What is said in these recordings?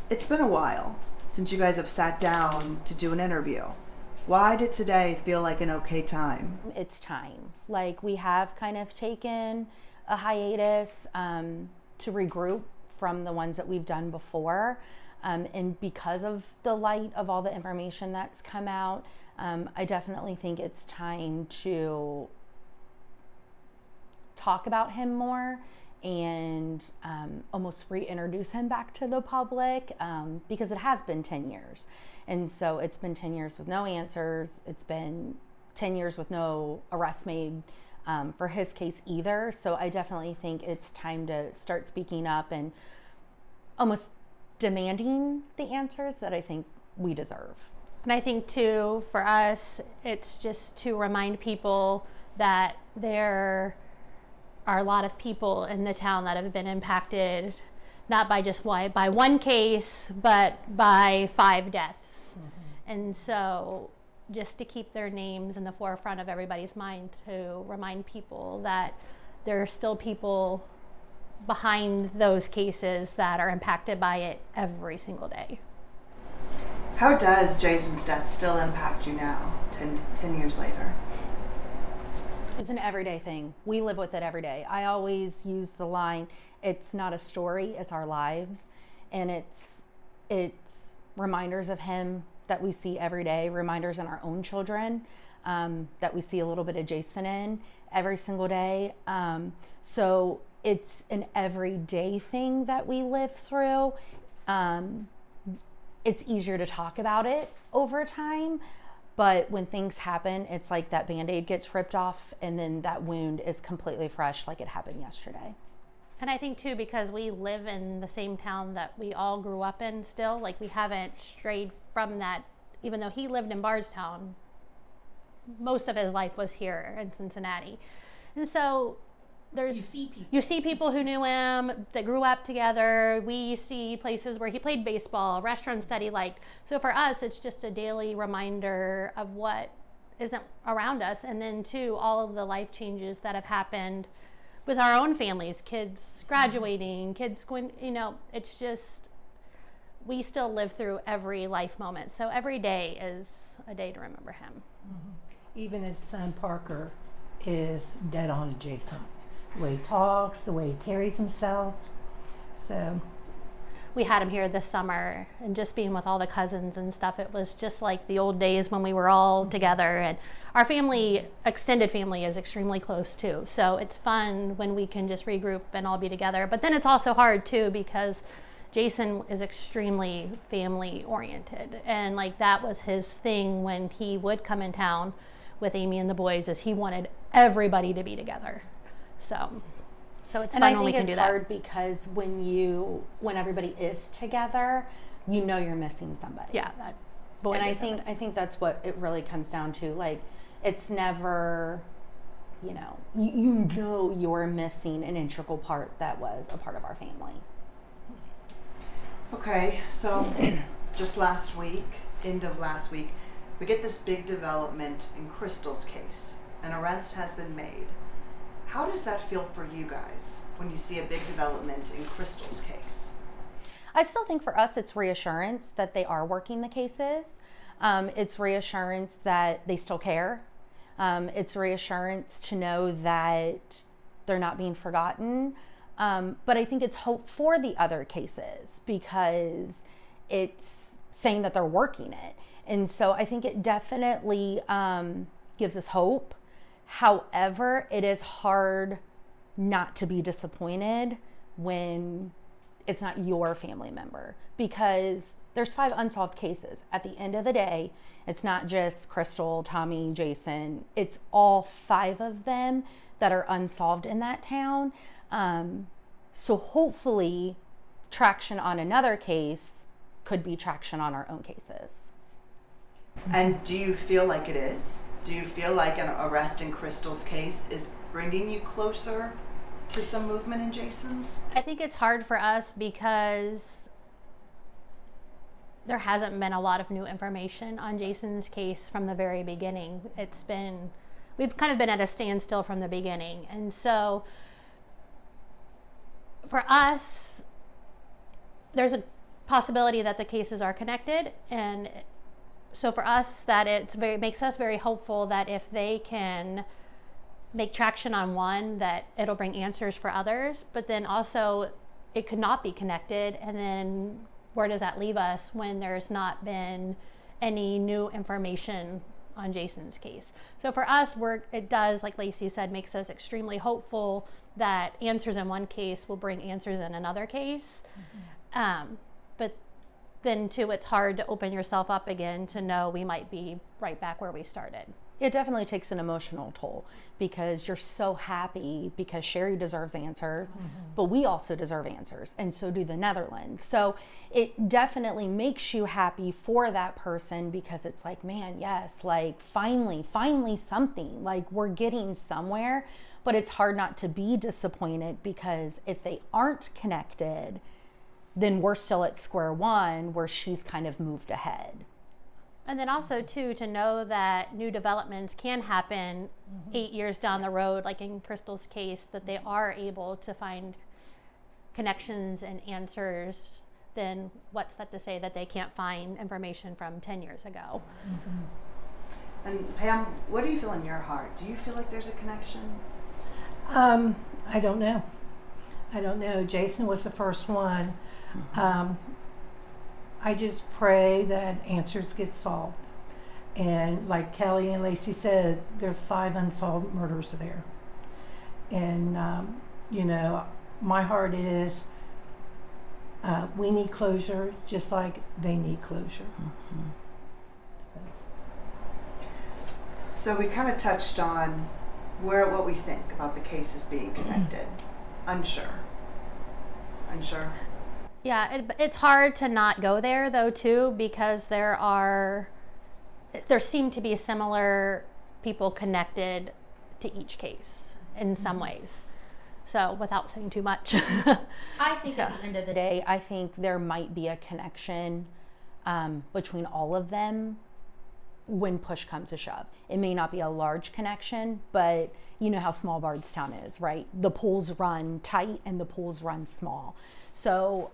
It's been a while since you guys have sat down to do an interview. Why did today feel like an okay time? It's time. Like, we have kind of taken a hiatus to regroup from the ones that we've done before. And because of the light of all the information that's come out, I definitely think it's time to talk about him more and almost reintroduce him back to the public, because it has been 10 years. And so it's been 10 years with no answers. It's been 10 years with no arrest made for his case either. So I definitely think it's time to start speaking up and almost demanding the answers that I think we deserve. And I think too, for us, it's just to remind people that there are a lot of people in the town that have been impacted, not by just by one case, but by 5 deaths. Mm-hmm. And so just to keep their names in the forefront of everybody's mind, to remind people that there are still people behind those cases that are impacted by it every single day. How does Jason's death still impact you now, 10 years later? It's an everyday thing. We live with it every day. I always use the line, it's not a story, it's our lives. And it's reminders of him that we see every day, reminders in our own children that we see a little bit of Jason in every single day. So it's an everyday thing that we live through. It's easier to talk about it over time. But when things happen, it's like that Band-Aid gets ripped off and then that wound is completely fresh, like it happened yesterday. And I think too, because we live in the same town that we all grew up in still, like we haven't strayed from that. Even though he lived in Bardstown, most of his life was here in Cincinnati. And so you see people who knew him, that grew up together. We see places where he played baseball, restaurants that he liked. So for us, it's just a daily reminder of what isn't around us. And then too, all of the life changes that have happened with our own families, kids graduating, kids going, it's just, we still live through every life moment. So every day is a day to remember him. Mm-hmm. Even his son Parker is dead on Jason. The way he talks, the way he carries himself. So we had him here this summer, and just being with all the cousins and stuff, it was just like the old days when we were all together. And our family, extended family, is extremely close too. So it's fun when we can just regroup and all be together. But then it's also hard too, because Jason is extremely family oriented. And like that was his thing when he would come in town with Amy and the boys, is he wanted everybody to be together. So it's fun when we can do that. And I think it's hard because when everybody is together, you're missing somebody. Yeah, that void. And I think that's what it really comes down to. Like, it's never, you're missing an integral part that was a part of our family. Okay, so just end of last week, we get this big development in Crystal's case. An arrest has been made. How does that feel for you guys when you see a big development in Crystal's case? I still think for us it's reassurance that they are working the cases. It's reassurance that they still care. It's reassurance to know that they're not being forgotten. But I think it's hope for the other cases because it's saying that they're working it. And so I think it definitely gives us hope. However, it is hard not to be disappointed when it's not your family member, because there's 5 unsolved cases. At the end of the day, it's not just Crystal, Tommy, Jason. It's all 5 of them that are unsolved in that town. So hopefully traction on another case could be traction on our own cases. And do you feel like it is? Do you feel like an arrest in Crystal's case is bringing you closer to some movement in Jason's? I think it's hard for us because there hasn't been a lot of new information on Jason's case from the very beginning. We've kind of been at a standstill from the beginning. And so for us, there's a possibility that the cases are connected. And so for us, that makes us very hopeful that if they can make traction on one, that it'll bring answers for others. But then also it could not be connected, and then where does that leave us when there's not been any new information on Jason's case? So for us, it does, like Lacey said, makes us extremely hopeful that answers in one case will bring answers in another case. But then too, it's hard to open yourself up again to know we might be right back where we started. It definitely takes an emotional toll because you're so happy because Sherry deserves answers, but we also deserve answers, and so do the Netherlands. So it definitely makes you happy for that person because it's like, man, yes, like finally something, like we're getting somewhere. But it's hard not to be disappointed because if they aren't connected, then we're still at square one where she's kind of moved ahead. And then also too, to know that new developments can happen 8 years down the road, like in Crystal's case, that they are able to find connections and answers, then what's that to say that they can't find information from 10 years ago? And Pam, what do you feel in your heart? Do you feel like there's a connection? I don't know. Jason was the first one. I just pray that answers get solved. And like Kelly and Lacey said, there's 5 unsolved murders there. And, my heart is we need closure just like they need closure. So we kind of touched on what we think about the cases being connected. Unsure. Yeah, it's hard to not go there though too, because there seem to be similar people connected to each case in some ways. So without saying too much. I think at the end of the day, I think there might be a connection between all of them when push comes to shove. It may not be a large connection, but you know how small Bardstown is, right? The pools run tight and the pools run small. So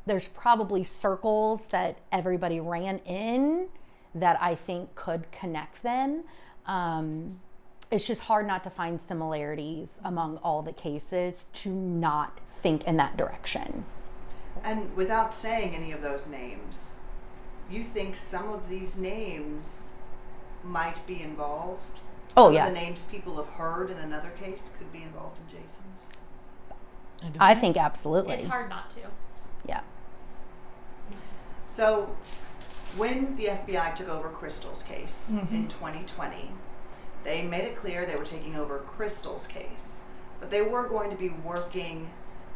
there's probably circles that everybody ran in that I think could connect them. It's just hard not to find similarities among all the cases to not think in that direction. And without saying any of those names, you think some of these names might be involved? Oh, Some yeah. of the names people have heard in another case could be involved in Jason's? I think absolutely. It's hard not to. Yeah. So when the FBI took over Crystal's case in 2020, they made it clear they were taking over Crystal's case, but they were going to be working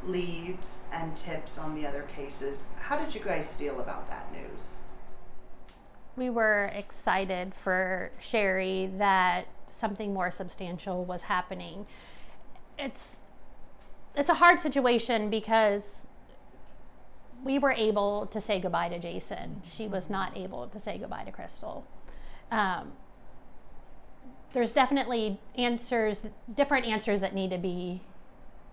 leads and tips on the other cases. How did you guys feel about that news? We were excited for Sherry that something more substantial was happening. It's a hard situation because we were able to say goodbye to Jason. She was not able to say goodbye to Crystal. There's definitely different answers that need to be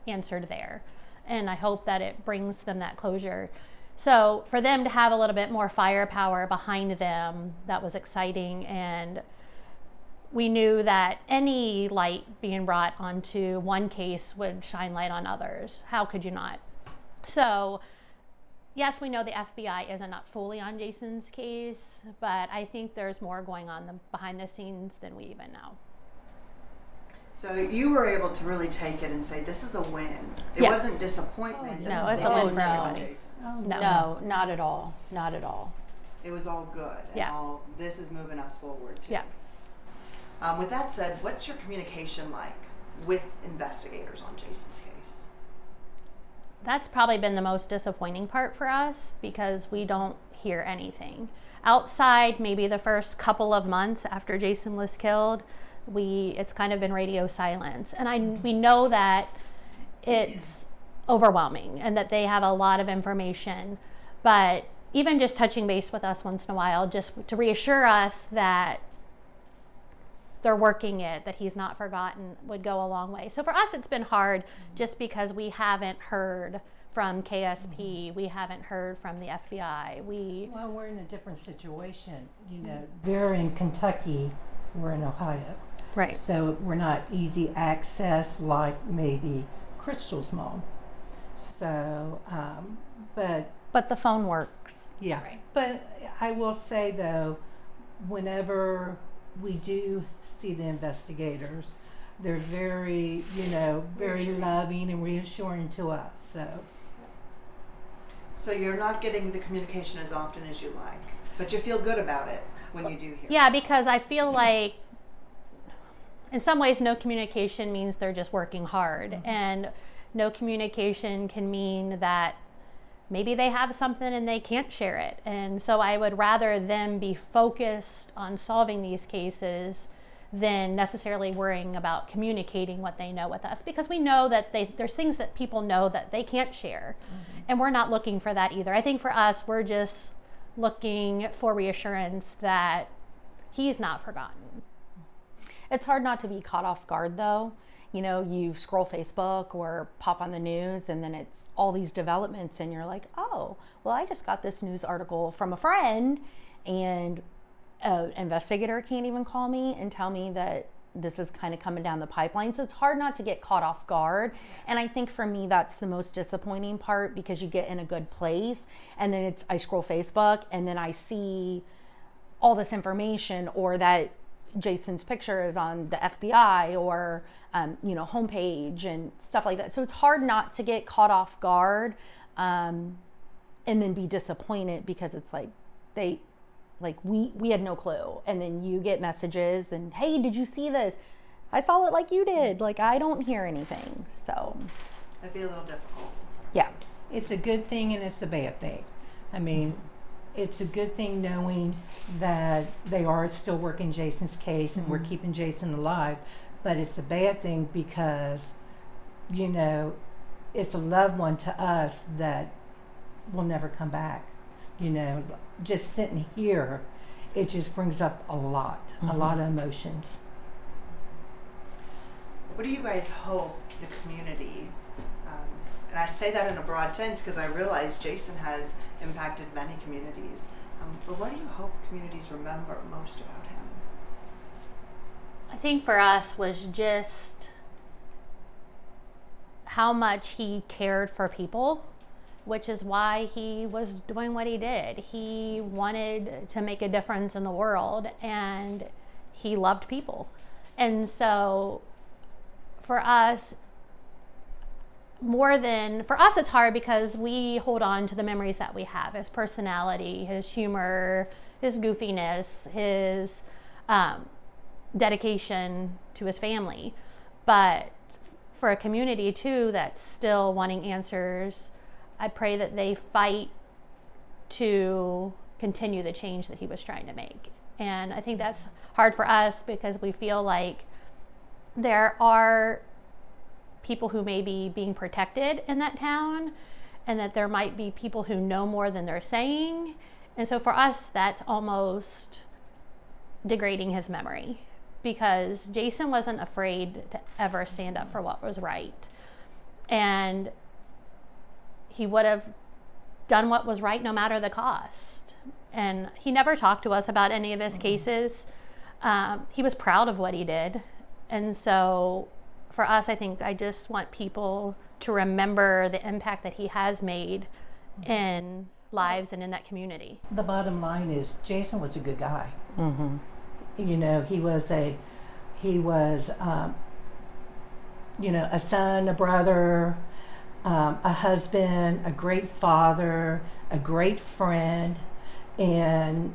answered there. And I hope that it brings them that closure. So for them to have a little bit more firepower behind them, that was exciting. And we knew that any light being brought onto one case would shine light on others. How could you not? So yes, we know the FBI isn't up fully on Jason's case, but I think there's more going on behind the scenes than we even know. So you were able to really take it and say, this is a win. It Yeah. wasn't disappointment. No, that it's they a win didn't for bring on everybody. Jason's. No. No, not at all. Not at all. It was all good. And Yeah. this is moving us forward too. Yeah. With that said, what's your communication like with investigators on Jason's case? That's probably been the most disappointing part for us because we don't hear anything. Outside, maybe the first couple of months after Jason was killed, it's kind of been radio silence. And we know that it's overwhelming and that they have a lot of information, but even just touching base with us once in a while, just to reassure us that they're working it, that he's not forgotten, would go a long way. So for us, it's been hard just because we haven't heard from KSP. We haven't heard from the FBI. Well, we're in a different situation. They're in Kentucky, we're in Ohio. Right. So we're not easy access like maybe Crystal's mom. So, But the phone works. yeah. Right. But I will say though, whenever we do see the investigators, they're very, very loving and reassuring to us. So you're not getting the communication as often as you like, but you feel good about it when you do hear. Yeah, because I feel like in some ways no communication means they're just working hard, and no communication can mean that maybe they have something and they can't share it. And so I would rather them be focused on solving these cases than necessarily worrying about communicating what they know with us, because we know that there's things that people know that they can't share. And we're not looking for that either. I think for us, we're just looking for reassurance that he's not forgotten. It's hard not to be caught off guard though. You scroll Facebook or pop on the news and then it's all these developments and you're like, oh, well, I just got this news article from a friend and an investigator can't even call me and tell me that this is kind of coming down the pipeline. So it's hard not to get caught off guard. And I think for me, that's the most disappointing part, because you get in a good place and then I scroll Facebook and then I see all this information, or that Jason's picture is on the FBI or, homepage and stuff like that. So it's hard not to get caught off guard and then be disappointed, because it's like we had no clue. And then you get messages and, hey, did you see this? I saw it like you did. Like, I don't hear anything. So That'd be a little difficult. yeah. it's a good thing and it's a bad thing. I mean, it's a good thing knowing that they are still working Jason's case and we're keeping Jason alive, but it's a bad thing because, it's a loved one to us that will never come back. Just sitting here, it just brings up a lot of emotions. What do you guys hope the community, and I say that in a broad sense because I realize Jason has impacted many communities, but what do you hope communities remember most about him? I think for us was just how much he cared for people, which is why he was doing what he did. He wanted to make a difference in the world and he loved people. And so for us, it's hard because we hold on to the memories that we have, his personality, his humor, his goofiness, his dedication to his family. But for a community too that's still wanting answers, I pray that they fight to continue the change that he was trying to make. And I think that's hard for us because we feel like there are people who may be being protected in that town, and that there might be people who know more than they're saying. And so for us, that's almost degrading his memory, because Jason wasn't afraid to ever stand up for what was right. And he would have done what was right no matter the cost. And he never talked to us about any of his cases. He was proud of what he did. And so for us, I think I just want people to remember the impact that he has made in lives and in that community. The bottom line is Jason was a good guy. Mm-hmm. He was a son, a brother, a husband, a great father, a great friend, and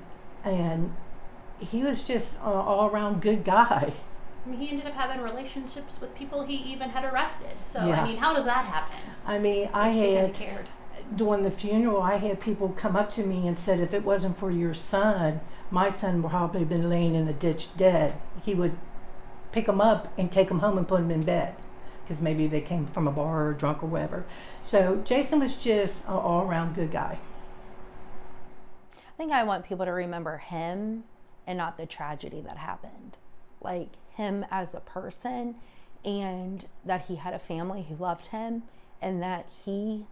he was just an all-around good guy. I mean, he ended up having relationships with people he even had arrested. So, Yeah. I mean, how does that happen? I mean, It's because he cared. during the funeral, I had people come up to me and said, if it wasn't for your son, my son would probably have been laying in the ditch dead. He would pick them up and take them home and put them in bed, because maybe they came from a bar or drunk or whatever. So Jason was just an all-around good guy. I think I want people to remember him and not the tragedy that happened. Like him as a person, and that he had a family who loved him, and that he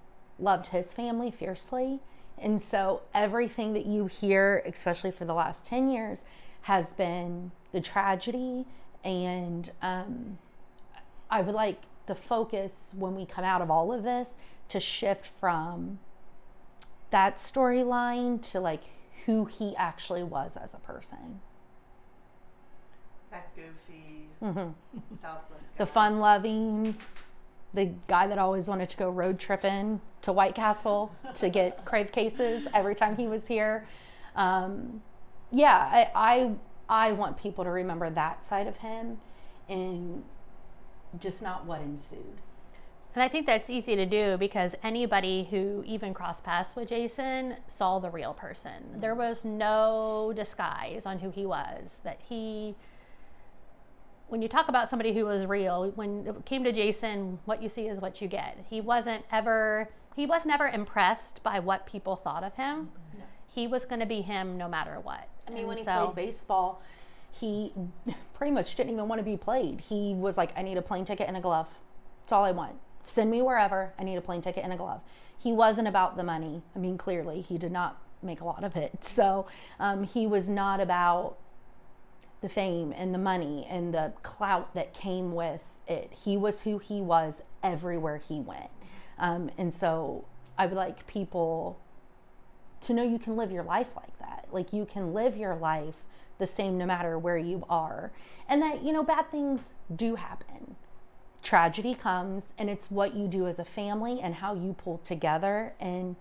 loved his family fiercely. And so everything that you hear, especially for the last 10 years, has been the tragedy. And I would like the focus when we come out of all of this to shift from that storyline to like who he actually was as a person. That goofy, selfless guy. The fun-loving, the guy that always wanted to go road tripping to White Castle to get crave cases every time he was here. I want people to remember that side of him and just not what ensued. And I think that's easy to do because anybody who even crossed paths with Jason saw the real person. There was no disguise on who he was. When you talk about somebody who was real, when it came to Jason, what you see is what you get. He was never impressed by what people thought of him. No. He was going to be him no matter what. I mean, when he played baseball, he pretty much didn't even want to be played. He was like, I need a plane ticket and a glove. That's all I want. Send me wherever. I need a plane ticket and a glove. He wasn't about the money. I mean, clearly, he did not make a lot of it. So he was not about the fame and the money and the clout that came with it. He was who he was everywhere he went. And so I would like people to know you can live your life like that. Like you can live your life the same no matter where you are. And that, bad things do happen. Tragedy comes, and it's what you do as a family and how you pull together and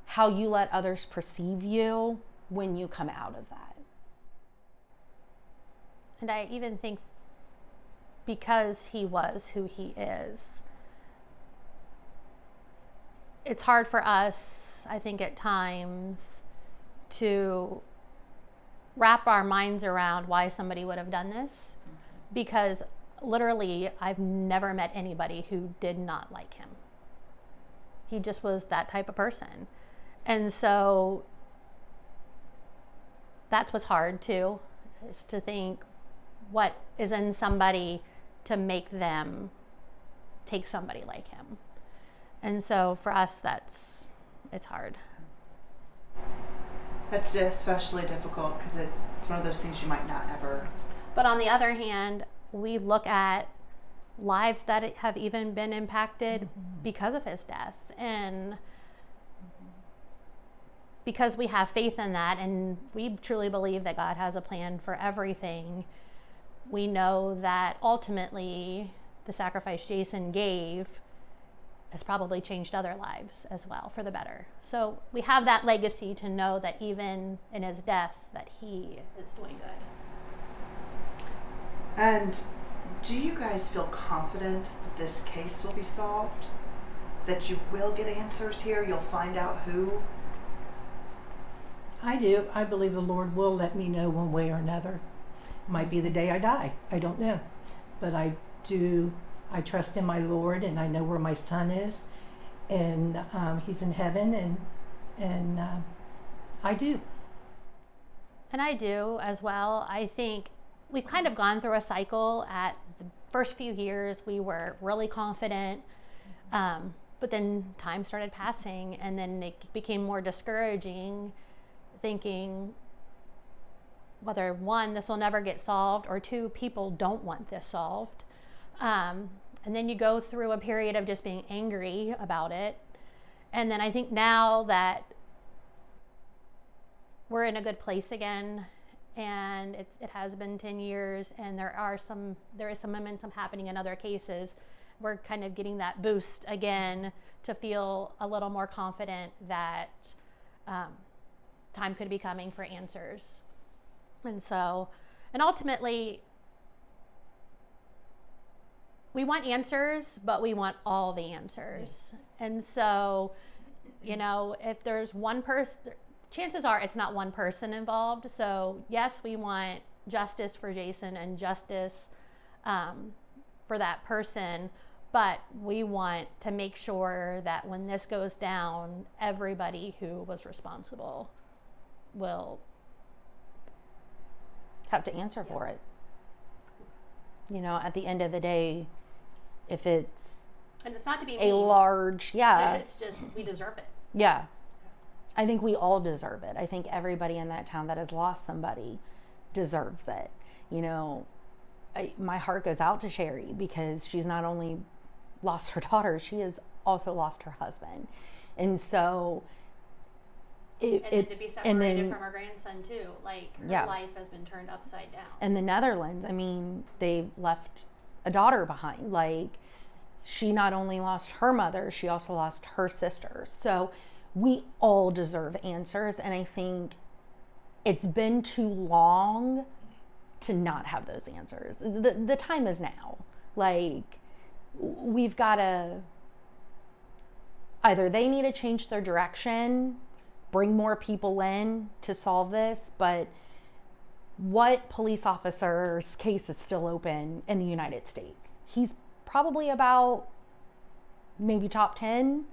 how you let others perceive you when you come out of that. And I even think because he was who he is, it's hard for us, I think, at times to wrap our minds around why somebody would have done this, because literally I've never met anybody who did not like him. He just was that type of person. And so that's what's hard too, is to think what is in somebody to make them take somebody like him. And so for us, it's hard. That's especially difficult because it's one of those things you might not ever. But on the other hand, we look at lives that have even been impacted because of his death. And because we have faith in that and we truly believe that God has a plan for everything, we know that ultimately the sacrifice Jason gave has probably changed other lives as well for the better. So we have that legacy to know that even in his death that he is doing good. And do you guys feel confident that this case will be solved? That you will get answers here? You'll find out who? I do. I believe the Lord will let me know one way or another. Might be the day I die. I don't know. But I do. I trust in my Lord, and I know where my son is, and he's in heaven, and I do. And I do as well. I think we've kind of gone through a cycle. At the first few years, we were really confident, but then time started passing, and then it became more discouraging, thinking whether one, this will never get solved, or two, people don't want this solved. And then you go through a period of just being angry about it. And then I think now that we're in a good place again, and it has been 10 years, and there is some momentum happening in other cases, we're kind of getting that boost again to feel a little more confident that time could be coming for answers. And ultimately, we want answers, but we want all the answers. Yes. And so, if there's one person, chances are it's not one person involved. So yes, we want justice for Jason and justice for that person, but we want to make sure that when this goes down, everybody who was responsible will have to answer for it. At the end of the day, if it's And it's not to be a mean. large, It's just, we deserve it. yeah. I think we all deserve it. I think everybody in that town that has lost somebody deserves it. You know, my heart goes out to Sherry because she's not only lost her daughter, she has also lost her husband. And so And then to be separated from her grandson too, like her Yeah. life has been turned upside down. in the Netherlands, I mean, they left a daughter behind. Like, she not only lost her mother, she also lost her sister. So we all deserve answers. And I think it's been too long to not have those answers. The time is now. Like, we've got to, either they need to change their direction, bring more people in to solve this, but what police officer's case is still open in the United States? He's probably about maybe top 10.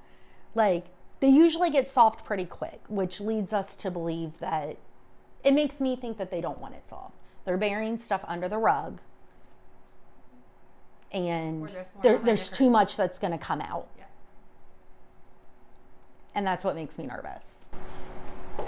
Like, they usually get solved pretty quick, which leads us to believe that it makes me think that they don't want it solved. They're burying stuff under the rug, and Or there's more behind there's the too curtain. much that's going to come out. Yeah. And that's what makes me nervous.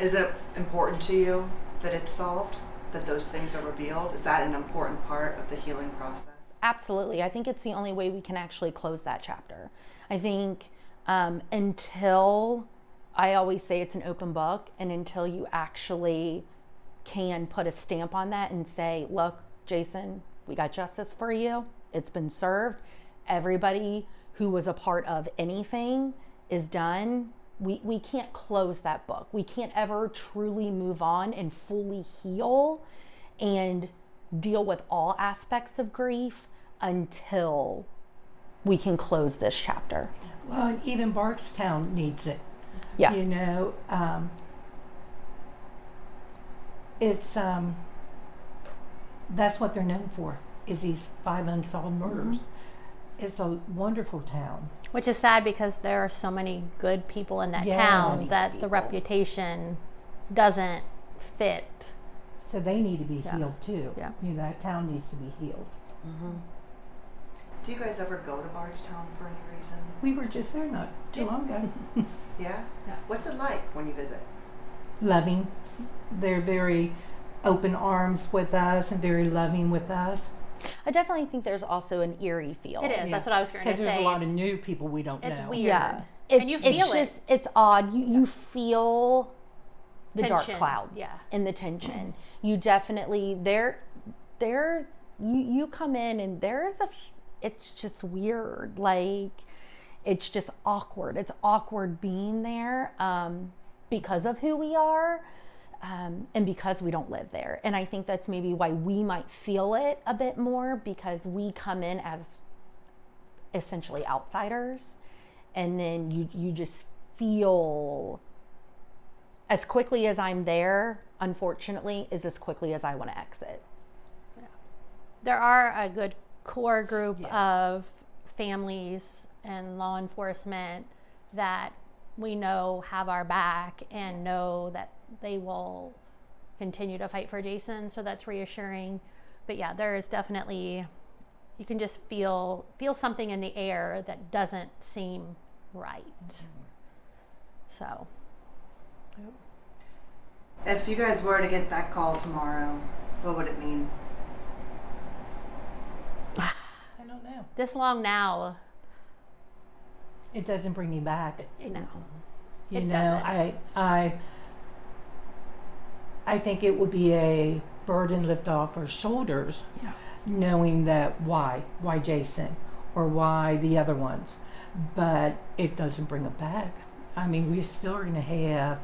Is it important to you that it's solved? That those things are revealed? Is that an important part of the healing process? Absolutely. I think it's the only way we can actually close that chapter. I think until, I always say it's an open book, and until you actually can put a stamp on that and say, look, Jason, we got justice for you. It's been served. Everybody who was a part of anything is done. We can't close that book. We can't ever truly move on and fully heal and deal with all aspects of grief until we can close this chapter. Well, and even Bardstown needs it. Yeah. You know, it's that's what they're known for, is these 5 unsolved murders. It's a wonderful town. Which is sad because there are so many good people in that Yeah, town many that good the people. reputation doesn't fit. So they need to be Yeah. healed too. Yeah. You know, that town needs to be healed. Do you guys ever go to Bardstown for any reason? We were just there not too long ago. Yeah? Yeah. What's it like when you visit? Loving. They're very open arms with us and very loving with us. I definitely think there's also an eerie feel. It is. That's what I was going to Because say. there's a lot of It's- new people we don't It's know. weird. Yeah. And you feel it. just, it's odd. You feel the dark Tension. cloud. Yeah. And the tension. You definitely, you come in and it's just weird. Like, it's just awkward. It's awkward being there because of who we are and because we don't live there. And I think that's maybe why we might feel it a bit more, because we come in as essentially outsiders. And then you just feel, as quickly as I'm there, unfortunately, is as quickly as I want to exit. There are a good core group Yes. of families and law enforcement that we know have our back and know that they will continue to fight for Jason. So that's reassuring. But yeah, there is definitely, you can just feel something in the air that doesn't seem right. So If you guys were to get that call tomorrow, what would it mean? I don't know. this long now, It doesn't bring me back. you know, You It know, doesn't. I think it would be a burden lift off our shoulders, Yeah. knowing that why Jason or why the other ones, but it doesn't bring it back. I mean, we still are going to have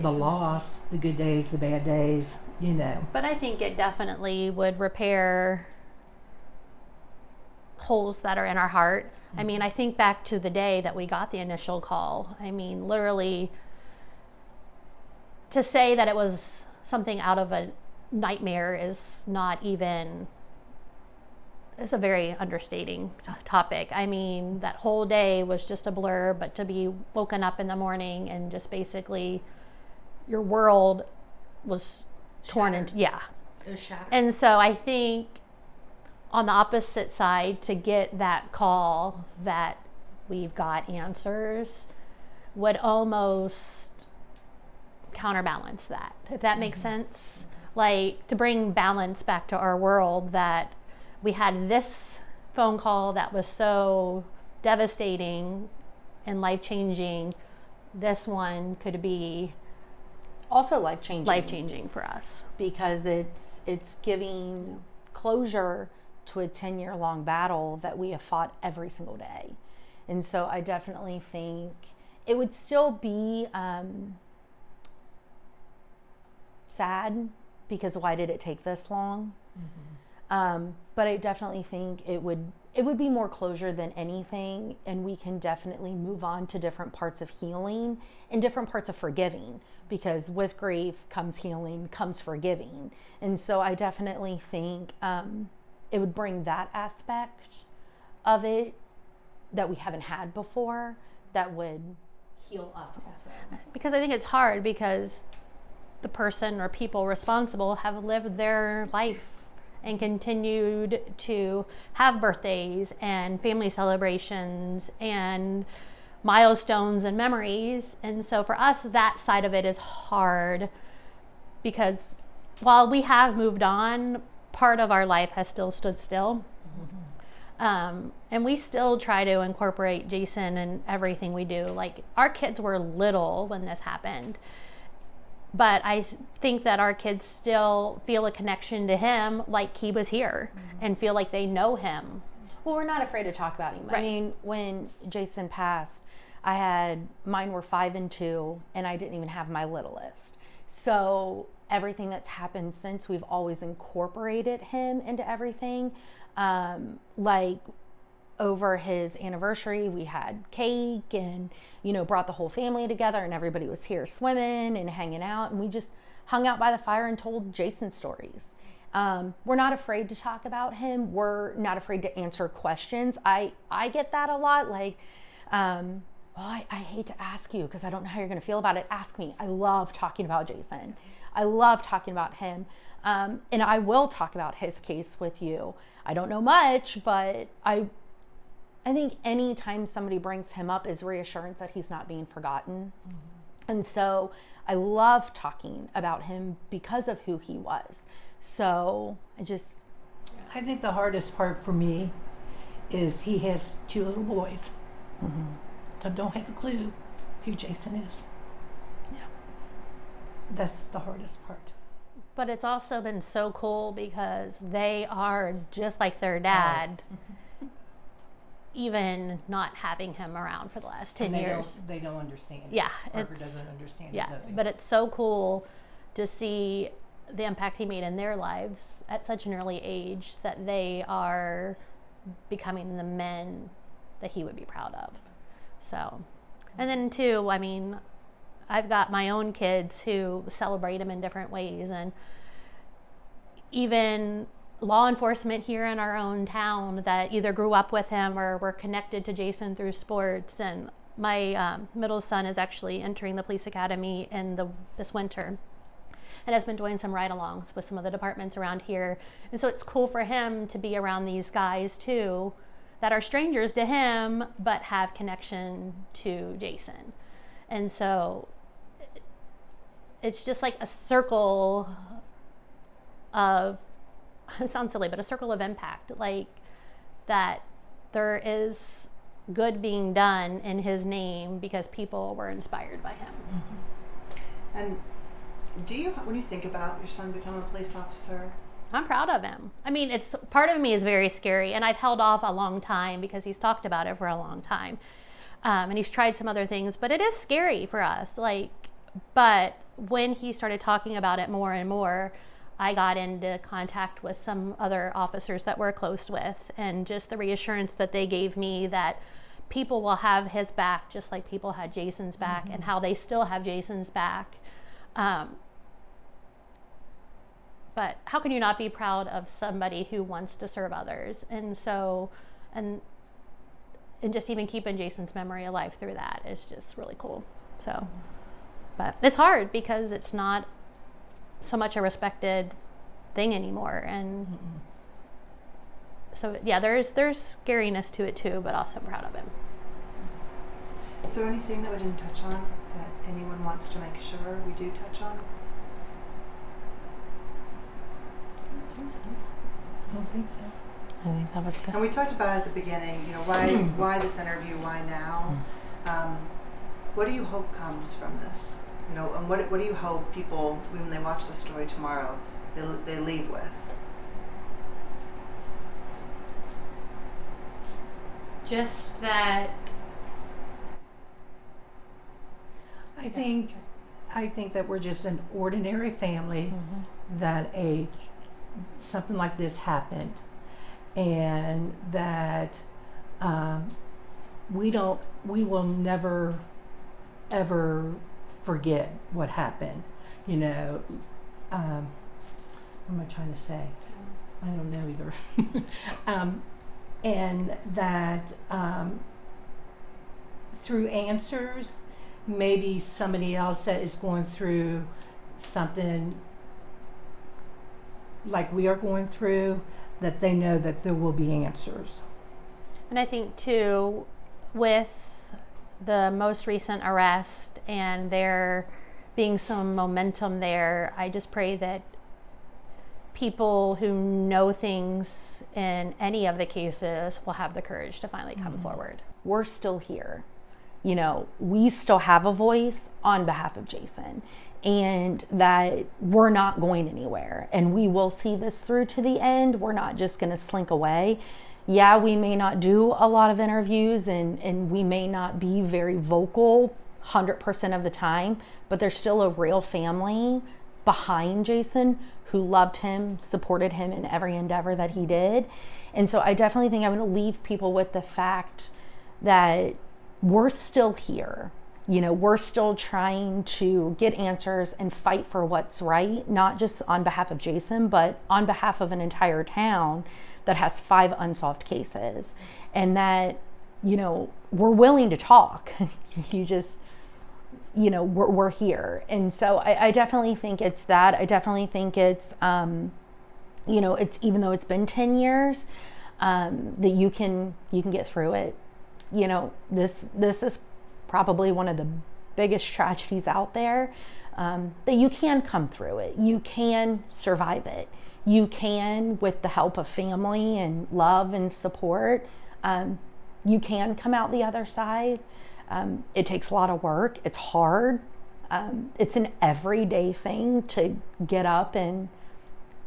the loss, the good days, the bad days, you know. but I think it definitely would repair holes that are in our heart. I mean, I think back to the day that we got the initial call. I mean, literally, to say that it was something out of a nightmare is not even, it's a very understating topic. I mean, that whole day was just a blur, but to be woken up in the morning and just basically your world was torn into, yeah. It was shattered. And so I think on the opposite side, to get that call that we've got answers, would almost counterbalance that, if that makes sense. Like, to bring balance back to our world, that we had this phone call that was so devastating and life-changing. This one could be Also life-changing for us. because it's giving closure to a 10-year long battle that we have fought every single day. And so I definitely think it would still be sad, because why did it take this long? But I definitely think it would be more closure than anything, and we can definitely move on to different parts of healing and different parts of forgiving, because with grief comes healing, comes forgiving. And so I definitely think it would bring that aspect of it that we haven't had before, that would heal us also. Because I think it's hard, because the person or people responsible have lived their life and continued to have birthdays and family celebrations and milestones and memories. And so for us, that side of it is hard, because while we have moved on, part of our life has still stood still. And we still try to incorporate Jason in everything we do. Like, our kids were little when this happened, but I think that our kids still feel a connection to him, like he was here, and feel like they know him. Well, we're not afraid to talk about him. Right. I mean, when Jason passed, mine were 5 and 2, and I didn't even have my littlest. So everything that's happened since, we've always incorporated him into everything. Like, over his anniversary, we had cake and, brought the whole family together, and everybody was here swimming and hanging out. And we just hung out by the fire and told Jason stories. We're not afraid to talk about him. We're not afraid to answer questions. I get that a lot. Like, I hate to ask you because I don't know how you're going to feel about it. Ask me. I love talking about Jason. I love talking about him. And I will talk about his case with you. I don't know much, but I think anytime somebody brings him up is reassurance that he's not being forgotten. And so I love talking about him because of who he was. So I think the hardest part for me is he has 2 little boys that don't have a clue who Jason is. Yeah. That's the hardest part. But it's also been so cool, because they are just like their dad, even not having him around for the last 10 years. They don't understand. Yeah. Parker doesn't understand Yeah, it, does he? but it's so cool to see the impact he made in their lives at such an early age, that they are becoming the men that he would be proud of. So, and then too, I mean, I've got my own kids who celebrate him in different ways, and even law enforcement here in our own town that either grew up with him or were connected to Jason through sports. And my middle son is actually entering the police academy this winter, and has been doing some ride-alongs with some of the departments around here. And so it's cool for him to be around these guys too, that are strangers to him, but have connection to Jason. And so it's just like a circle of, it sounds silly, but a circle of impact, like that there is good being done in his name because people were inspired by him. And when you think about your son becoming a police officer, I'm proud of him. I mean, it's part of me is very scary, and I've held off a long time because he's talked about it for a long time. And he's tried some other things, but it is scary for us. But when he started talking about it more and more, I got into contact with some other officers that we're close with, and just the reassurance that they gave me that people will have his back just like people had Jason's back, and how they still have Jason's back. But how can you not be proud of somebody who wants to serve others? And so, and just even keeping Jason's memory alive through that is just really cool. So, but it's hard because it's not so much a respected thing anymore. And so, yeah, there's scariness to it too, but also I'm proud of him. Is there anything that we didn't touch on that anyone wants to make sure we do touch on? I don't think so. I think that was good. And we talked about it at the beginning, you know, why this interview, why now? What do you hope comes from this? You know, and what do you hope people, when they watch the story tomorrow, they leave with? Just that I think that we're just an ordinary family that something like this happened, and that we will never ever forget what happened. You know, what am I trying to say? I don't know either. And that through answers, maybe somebody else that is going through something like we are going through, that they know that there will be answers. And I think too, with the most recent arrest and there being some momentum there, I just pray that people who know things in any of the cases will have the courage to finally come forward. We're still here. You know, we still have a voice on behalf of Jason, and that we're not going anywhere, and we will see this through to the end. We're not just going to slink away. Yeah, we may not do a lot of interviews, and we may not be very vocal 100% of the time, but there's still a real family behind Jason who loved him, supported him in every endeavor that he did. And so I definitely think I'm going to leave people with the fact that we're still here. You know, we're still trying to get answers and fight for what's right, not just on behalf of Jason, but on behalf of an entire town that has 5 unsolved cases. And that, you know, we're willing to talk. You just, you know, we're here. And so I definitely think it's that. I definitely think it's, you know, it's, even though it's been 10 years, that you can get through it. You know, this is probably one of the biggest tragedies out there, that you can come through it. You can survive it. You can, with the help of family and love and support, you can come out the other side. It takes a lot of work. It's hard. It's an everyday thing to get up and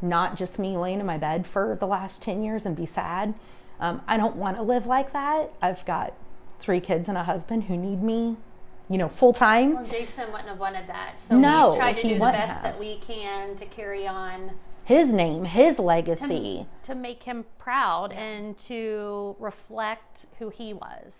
not just me laying in my bed for the last 10 years and be sad. I don't want to live like that. I've got 3 kids and a husband who need me, you know, full time. Well, Jason wouldn't have wanted that. So No, we tried to he do the wouldn't best have. that we can to carry on His name, his legacy. to make him proud and to reflect who he was.